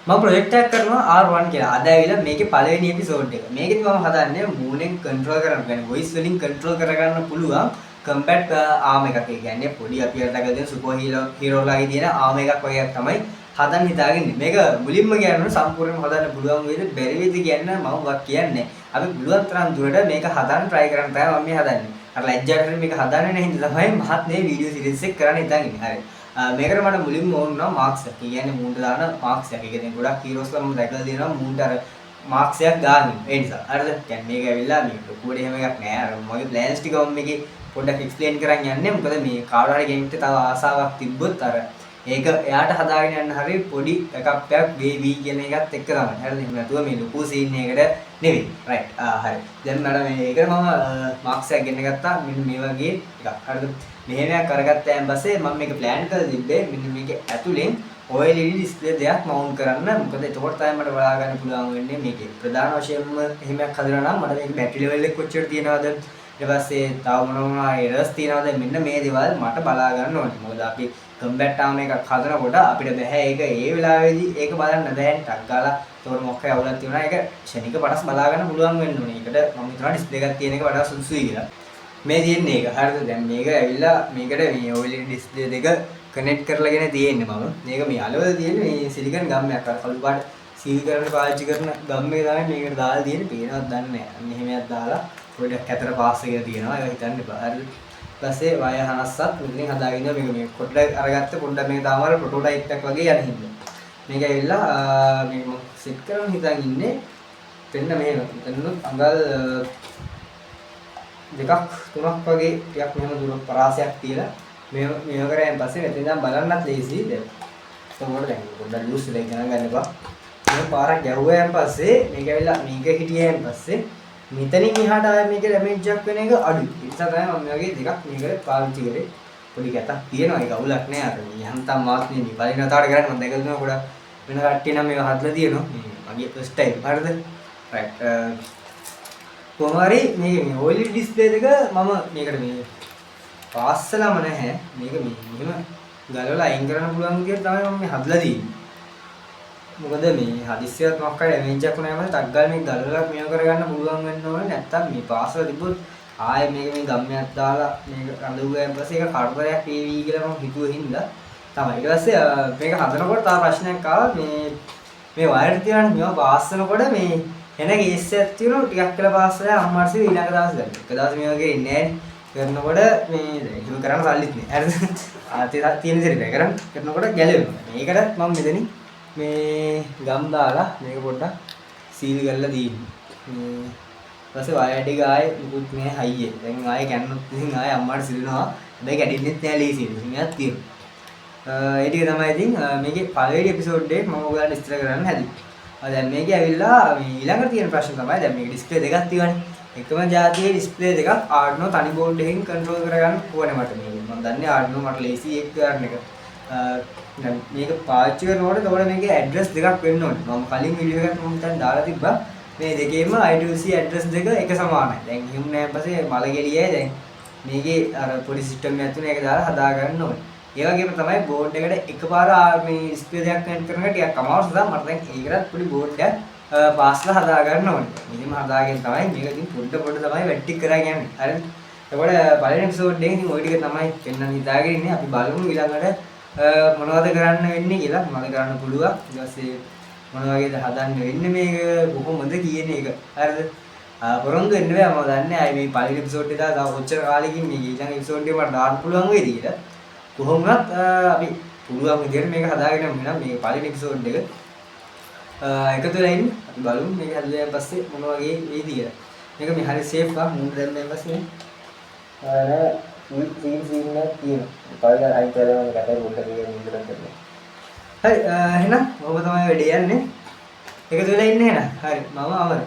මම ප්‍රොජෙක්ට් එකක් කරනවා R1 කියලා. අද ඇවිල්ලා මේකේ පළවෙනි එපිසෝඩ් එක. මේකෙදි මම හදන්නේ මූණෙන් කන්ට්‍රෝල් කරන්න. يعني වොයිස් වලින් කන්ට්‍රෝල් කරගන්න පුළුවන් කම්පැක්ට් ආර්ම් එකක්. ඒ කියන්නේ පොඩි අපි අර දැකලා තියෙන සුපර් හීරෝලාගේ තියෙන ආර්ම් එකක් වගේ තමයි හදන්න හිතාගෙන ඉන්නේ. මේක මුලින්ම කියන්න සම්පූර්ණයෙන්ම හදන්න පුළුවන් වේද බැරි වේද කියන්න මම වක් කියන්නේ. අපි පුළුවන් තරම් දුරට මේක හදන්න try කරන්න තමයි මම මේ හදන්නේ. අර ලැජ්ජාට මේක හදන්නේ නැහැ හින්දා තමයි මහත් මේ වීඩියෝ සීරීස් එක කරන්න හිතාගෙන ඉන්නේ. හරි. මේකට මට මුලින්ම ඕන වුණා මාක්ස් එක. කියන්නේ මූණට දාන මාක්ස් එක. ඒ කියන්නේ ගොඩක් හීරෝස්ලා මම දැකලා තියෙනවා මූණට අර මාක්ස් එකක් දාන්නේ. ඒ නිසා. හරිද? කියන්නේ මේක ඇවිල්ලා මේ ලොකුවට එහෙම එකක් නෑ. අර මගේ ප්ලෑන්ස් ටික මම මේකේ පොඩ්ඩක් එක්ස්ප්ලেইন කරන් යන්නේ. මොකද මේ කාට හරි කෙනෙක්ට තව ආසාවක් තිබ්බොත් අර ඒක එයාට හදාගෙන යන්න හරි පොඩි එකක් වේවි කියන එකත් එක්ක තමයි. හරිද? එහෙම නැතුව මේ ලොකු සීන් එකකට නෙවෙයි. රයිට්. හරි. දැන් මට මේකට මම මාක්ස් එකක් ගෙන්න ගත්තා. මෙන්න මේ වගේ එකක්. හරිද? මෙහෙමයක් කරගත්තාන් පස්සේ මම මේක ප්ලෑන් කරලා තිබ්බේ මෙන්න මේක ඇතුලෙන් OLED ඩිස්ප්ලේ දෙයක් මවුන්ට් කරන්න. මොකද එතකොට තමයි මට බලා ගන්න පුළුවන් වෙන්නේ මේකේ ප්‍රධාන වශයෙන්ම එහෙමයක් හදනවා නම් මට මේක බැටරි ලෙවල් එක කොච්චර තියෙනවද ඊට පස්සේ තව මොනවා එරර්ස් තියෙනවද මෙන්න මේ දේවල් මට බලා ගන්න ඕනේ. මොකද අපි කම්බැට් ආර්ම් එකක් හදනකොට අපිට බෑ ඒක ඒ වෙලාවේදී ඒක බලන්න බෑනේ ටක් ගාලා ඒතකොට මොකක් හරි අවුලක් තියෙනවා ඒක ෂණික පටස් බලා ගන්න පුළුවන් වෙන්න ඕනේ. ඒකට මම හිතනවා ඩිස්ප්ලේ එකක් තියෙන එක වඩා සුදුසුයි කියලා. මේ තියෙන්නේ ඒක. හරිද? දැන් මේක ඇවිල්ලා මේකට මේ OLED ඩිස්ප්ලේ දෙක කනෙක්ට් කරලාගෙන තියෙන්නේ මම. මේක මේ අලවල තියෙන්නේ මේ සිලිකන් ගම්මයක් අර කළු පාට සීල් කරන්න පාවිච්චි කරන ගම් එක තමයි මේකට දාලා තියෙන්නේ. පේනවත් දන්නේ නැහැ. අන්න එහෙමයක් දාලා පොඩ්ඩක් ඇතර පාස් එකේ තියෙනවා. ඒක හිතන්න එපා. හරිද? ඊපස්සේ වය හනස්සත් මෙතනින් හදාගෙන මේක මේ පොඩ්ඩක් අරගත්ත පොඩ්ඩක් මේක තාම අර ප්‍රොටෝටයිප් එකක් වගේ යන හින්දා. මේක ඇවිල්ලා මේක මම සෙට් කරන්න හිතාගෙන ඉන්නේ. දෙන්න මෙහෙම. එතනොත් අඟල් දෙකක් තුනක් වගේ ටිකක් මෙහෙම දුර පරාසයක් තියලා මේව කරාන් පස්සේ මෙතන ඉඳන් බලන්නත් ලේසි දැන්. එතකොට දැන් පොඩ්ඩක් ලූස් වෙලා ඉගෙන ගන්න එපා. මේ පාරක් ගැහුවාන් පස්සේ මේක ඇවිල්ලා මේක හිටියන් පස්සේ මෙතනින් එහාට ආයෙ මේක ඩැමේජ් එකක් වෙන එක අඩුයි. ඒ නිසා තමයි මම මේ වගේ දෙකක් මේකට පාවිච්චි කරේ. පොඩි ගැටක් තියෙනවා ඒක අවුලක් නෑ අර මේ යන්තම් මාත් නේ මේ පරිණතාවට කරන්නේ මම දැකලා තියෙනවා ගොඩක් වෙන කට්ටිය නම් මේක හදලා තියෙනවා. මේ මගේ ෆස්ට් ටයිම්. හරිද? රයිට්. කොහොමරි මේ OLED ඩිස්ප්ලේ දෙක මම මේකට මේ පාස්සලම නැහැ. මේක මෙහෙම ගලවලා අයින් කරන්න පුළුවන් විදිහට තමයි මම මේ හදලා තියෙන්නේ. මොකද මේ හදිස්සියක් මොකක් හරි ඩැමේජ් එකක් වුණාම ටක් ගාලා මේක ගලවලා මේව කරගන්න පුළුවන් වෙන්න ඕනේ. නැත්තම් මේ පාස්සල තිබ්බොත් ආයෙ මේක මේ ගම්මයක් දාලා මේක රඳුගාන් පස්සේ ඒක කරදරයක් වේවි කියලා මම හිතුවේ හින්දා තමයි. ඊට පස්සේ මේක හදනකොට තව ප්‍රශ්නයක් ආවා මේ වයර් තියනනේ මේව පාස්සනකොට මේ එන කේස් එකක් තියෙනවා ටිකක් කියලා පාස් වෙලා අම්මාට ඊළඟ දවස් ගන්න. එක දවස් මේ වගේ ඉන්නේ කරනකොට මේ එහෙම කරන්න සල්ලිත් නෑ. හරිද? තියෙන විදිහට කරනකොට ගැලවෙනවා. මේකට මම මෙතනින් මේ ගම් දාලා මේක පොඩ්ඩක් සීල් කරලා දීන්නේ. මේ ඊපස්සේ වයර් ටික ආයේ මුකුත් නෑ හයියේ. දැන් ආයේ කැන්නොත් ඉතින් ආයේ අම්මාට සිරිනවා. හැබැයි කැඩෙන්නෙත් නෑ ලීසියෙන්. මෙයක් තියෙනවා. ඒ ටික තමයි ඉතින් මේකේ පළවෙනි එපිසෝඩ් එක මම ඔයාලට විස්තර කරන්න හැදුවේ. දැන් මේකේ ඇවිල්ලා මේ ඊළඟට තියෙන ප්‍රශ්න තමයි දැන් මේක ඩිස්ප්ලේ දෙකක් තියෙනවානේ. එකම જાතියේ ඩිස්ප්ලේ දෙකක් Arduino තනි බෝඩ් එකකින් කන්ට්‍රෝල් කරගන්න ඕනේ මට මේක. මම දන්නේ Arduino මට ලේසි එක කරන්න එක. දැන් මේක පාවිච්චි කරනකොට ඒතකොට මේකේ ඇඩ්‍රස් දෙකක් වෙන්න ඕනේ. මම කලින් වීඩියෝ එකක් මම දැන් දාලා තිබ්බා. මේ දෙකේම I2C ඇඩ්‍රස් දෙක එක සමානයි. දැන් හිමු නෑ පස්සේ මල ගෙලියයි දැන් මේකේ අර පොඩි සිස්ටම් එකක් තුන ඒක දාලා හදා ගන්න ඕනේ. ඒ වගේම තමයි බෝඩ් එකට එකපාර මේ ඩිස්ප්ලේ දෙකක් කනෙක්ට් කරන එක ටිකක් අමාරු නිසා මට දැන් ඒකටත් පොඩි බෝඩ් එකක් පාස්ලා හදා ගන්න ඕනේ. මෙහෙම හදාගෙන තමයි මේක ඉතින් පොඩ තමයි වැට්ටි කරගෙන යන්නේ. හරිද? එතකොට පළවෙනි එපිසෝඩ් එකේ ඉතින් ওই ටික තමයි පෙන්වන්න හිතාගෙන ඉන්නේ. අපි බලමු ඊළඟට මොනවද කරන්න වෙන්නේ කියලා. මොනවද කරන්න පුළුවන්. ඊට පස්සේ මොන වගේද හදන්න වෙන්නේ මේක කොහොමද කියන එක. හරිද? පොරොන්දු වෙන්න බෑ මම දන්නේ. ආයි මේ පළවෙනි එපිසෝඩ් එක දාලා තව කොච්චර කාලෙකින් මේ ඊළඟ එපිසෝඩ් එක මට දාන්න පුළුවන් වේද කියලා. කොහොමවත් අපි පුළුවන් විදිහට මේක හදාගෙන යමු. නම් මේ පළවෙනි එපිසෝඩ් එක එකතු වෙලා ඉන්න අපි බලමු මේක හදලා පස්සේ මොන වගේ වේද කියලා. මේක මේ හරි සේෆ් ආ මුන් දැම්මෙන් පස්සේ අර සීන් එකක් තියෙනවා. පළවෙනි හයි කරලා මම කතා කරලා කියන විදිහට කරනවා. හරි එහෙනම් ඔබ තමයි වැඩේ යන්නේ. එකතු වෙලා ඉන්න එහෙනම්. හරි මම අමර